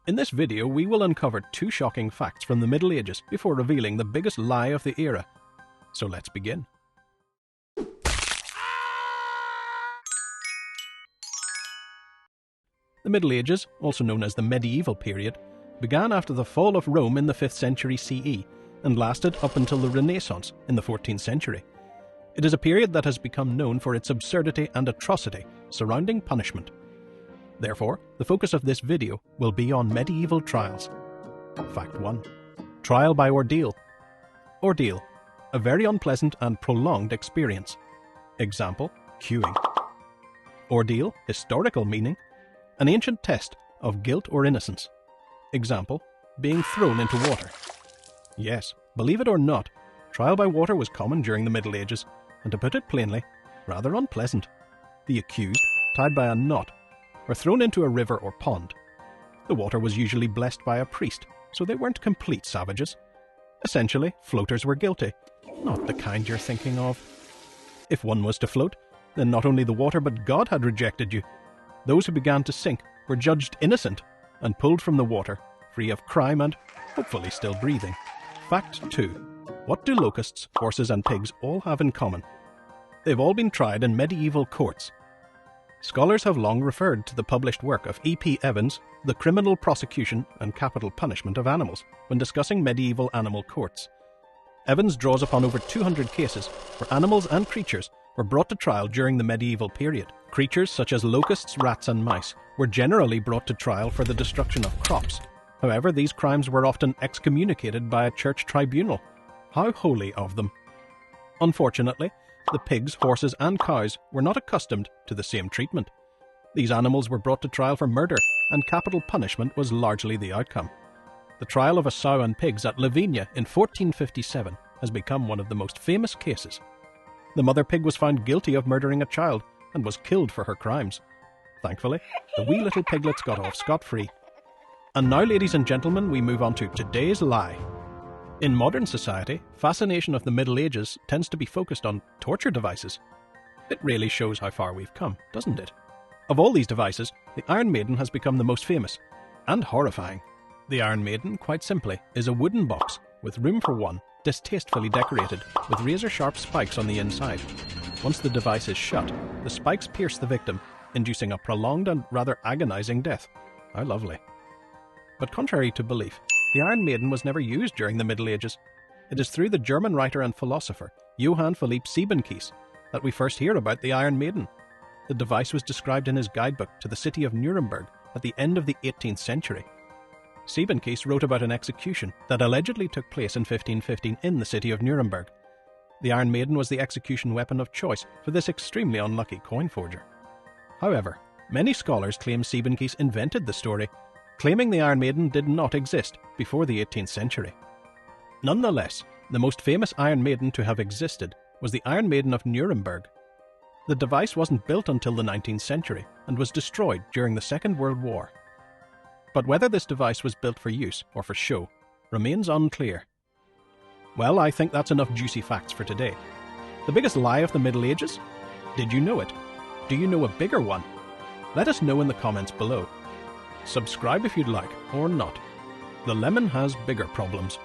In this video, we will uncover 2 shocking facts from the Middle Ages before revealing the biggest lie of the era. So let's begin. The Middle Ages, also known as the medieval period, began after the fall of Rome in the 5th century CE and lasted up until the Renaissance in the 14th century. It is a period that has become known for its absurdity and atrocity surrounding punishment. Therefore, the focus of this video will be on medieval trials. Fact 1. Trial by ordeal. Ordeal. A very unpleasant and prolonged experience. Example, queuing. Ordeal, historical meaning, an ancient test of guilt or innocence. Example, being thrown into water. Yes, believe it or not, trial by water was common during the Middle Ages, and to put it plainly, rather unpleasant. The accused, tied by a knot, were thrown into a river or pond. The water was usually blessed by a priest, so they weren't complete savages. Essentially, floaters were guilty, not the kind you're thinking of. If one was to float, then not only the water but God had rejected you. Those who began to sink were judged innocent and pulled from the water, free of crime and hopefully still breathing. Fact 2. What do locusts, horses and pigs all have in common? They've all been tried in medieval courts. Scholars have long referred to the published work of E.P. Evans, The Criminal Prosecution and Capital Punishment of Animals, when discussing medieval animal courts. Evans draws upon over 200 cases where animals and creatures were brought to trial during the medieval period. Creatures such as locusts, rats and mice were generally brought to trial for the destruction of crops. However, these crimes were often excommunicated by a church tribunal. How holy of them! Unfortunately, the pigs, horses and cows were not accustomed to the same treatment. These animals were brought to trial for murder, and capital punishment was largely the outcome. The trial of a sow and pigs at Lavinia in 1457 has become one of the most famous cases. The mother pig was found guilty of murdering a child and was killed for her crimes. Thankfully, the wee little piglets got off scot-free. And now, ladies and gentlemen, we move on to today's lie. In modern society, fascination of the Middle Ages tends to be focused on torture devices. It really shows how far we've come, doesn't it? Of all these devices, the Iron Maiden has become the most famous and horrifying. The Iron Maiden, quite simply, is a wooden box with room for one, distastefully decorated with razor-sharp spikes on the inside. Once the device is shut, the spikes pierce the victim, inducing a prolonged and rather agonizing death. How lovely. But contrary to belief, the Iron Maiden was never used during the Middle Ages. It is through the German writer and philosopher Johann Philipp Siebenkees that we first hear about the Iron Maiden. The device was described in his guidebook to the city of Nuremberg at the end of the 18th century. Siebenkees wrote about an execution that allegedly took place in 1515 in the city of Nuremberg. The Iron Maiden was the execution weapon of choice for this extremely unlucky coin forger. However, many scholars claim Siebenkees invented the story, claiming the Iron Maiden did not exist before the 18th century. Nonetheless, the most famous Iron Maiden to have existed was the Iron Maiden of Nuremberg. The device wasn't built until the 19th century and was destroyed during the Second World War. But whether this device was built for use or for show remains unclear. Well, I think that's enough juicy facts for today. The biggest lie of the Middle Ages? Did you know it? Do you know a bigger one? Let us know in the comments below. Subscribe if you'd like, or not. The lemon has bigger problems.